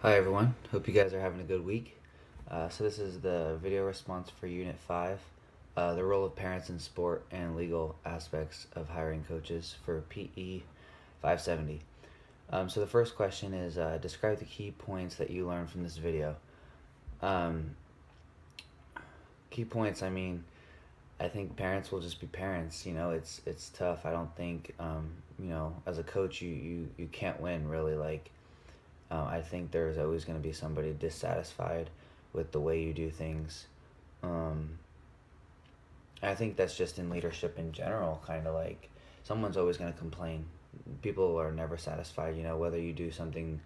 Hi everyone, hope you guys are having a good week. So this is the video response for Unit 5, the role of parents in sport and legal aspects of hiring coaches for PE 570. So the first question is, describe the key points that you learned from this video. Um, Key points, I think parents will just be parents. It's tough. I don't think, as a coach, you can't win really. I think there's always going to be somebody dissatisfied with the way you do things. Um, I think that's just in leadership in general, kind of like someone's always going to complain. People are never satisfied, whether you do something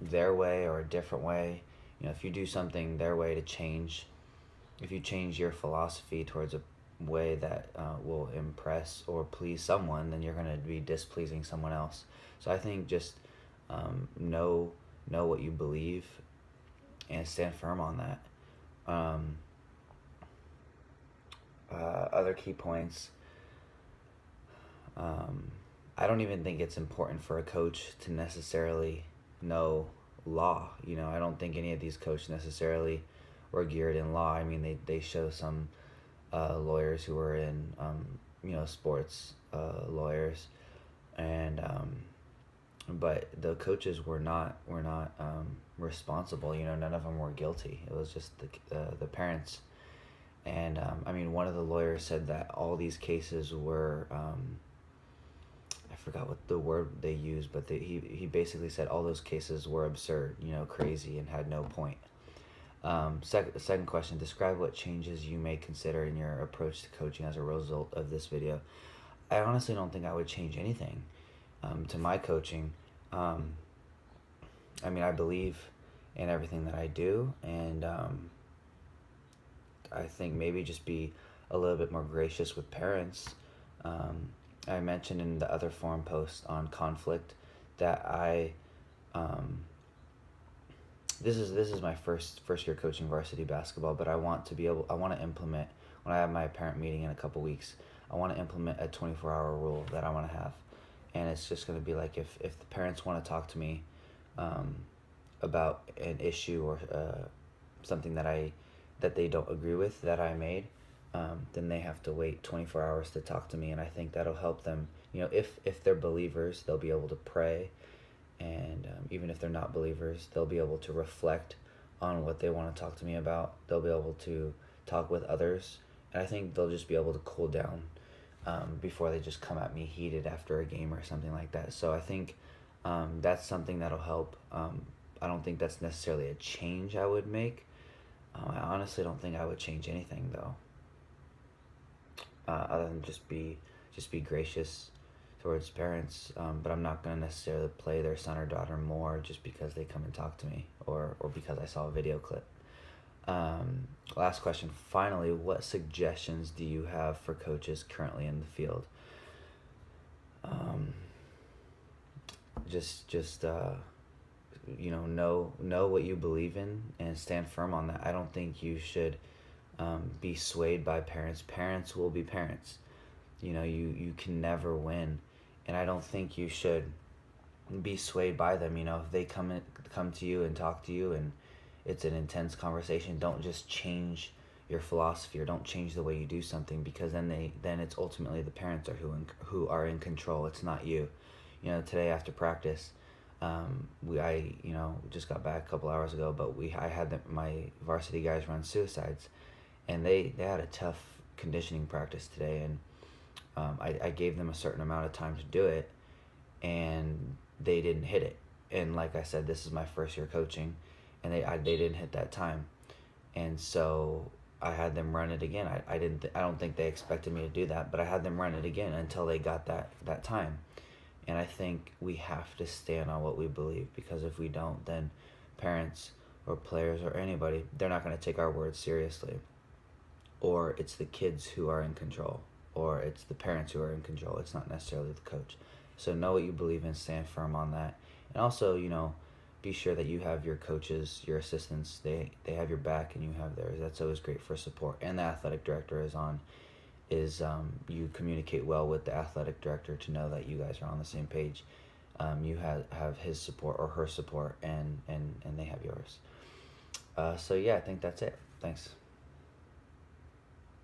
their way or a different way. If you do something their way to change, if you change your philosophy towards a way that will impress or please someone, then you're going to be displeasing someone else. So I think just know what you believe and stand firm on that. Um, Other key points. Um, I don't even think it's important for a coach to necessarily know law. I don't think any of these coaches necessarily were geared in law. They show some lawyers who were in, sports lawyers, and but the coaches were not responsible. None of them were guilty. It was just the parents. And one of the lawyers said that all these cases were, I forgot what the word they used, but he basically said all those cases were absurd, crazy, and had no point. Second question, describe what changes you may consider in your approach to coaching as a result of this video. I honestly don't think I would change anything to my coaching. I believe in everything that I do, and I think maybe just be a little bit more gracious with parents. I mentioned in the other forum post on conflict that this is my first year coaching varsity basketball, but I want to implement, when I have my parent meeting in a couple weeks, I want to implement a 24-hour rule that I want to have. And it's just going to be like, if the parents want to talk to me about an issue or something that they don't agree with that I made, then they have to wait 24 hours to talk to me. And I think that'll help them. If they're believers, they'll be able to pray. And even if they're not believers, they'll be able to reflect on what they want to talk to me about. They'll be able to talk with others. And I think they'll just be able to cool down before they just come at me heated after a game or something like that. So I think that's something that'll help. I don't think that's necessarily a change I would make. I honestly don't think I would change anything though, other than just be gracious towards parents. But I'm not going to necessarily play their son or daughter more just because they come and talk to me or because I saw a video clip. Last question. Finally, what suggestions do you have for coaches currently in the field? Just know what you believe in and stand firm on that. I don't think you should be swayed by parents. Parents will be parents. You can never win, and I don't think you should be swayed by them. If they come to you and talk to you and it's an intense conversation, don't just change your philosophy or don't change the way you do something, because then it's ultimately the parents who are in control. It's not you. Today after practice, I just got back a couple hours ago, but I had my varsity guys run suicides, and they had a tough conditioning practice today, and I gave them a certain amount of time to do it, and they didn't hit it. And like I said, this is my first year coaching, and they didn't hit that time, and so I had them run it again. I don't think they expected me to do that, but I had them run it again until they got that time. And I think we have to stand on what we believe, because if we don't, then parents or players or anybody, they're not going to take our words seriously. Or it's the kids who are in control, or it's the parents who are in control. It's not necessarily the coach. So know what you believe in, stand firm on that. And also, be sure that you have your coaches, your assistants, they have your back and you have theirs. That's always great for support. And the athletic director you communicate well with the athletic director to know that you guys are on the same page. you have his support or her support, and they have yours. So yeah, I think that's it. Thanks.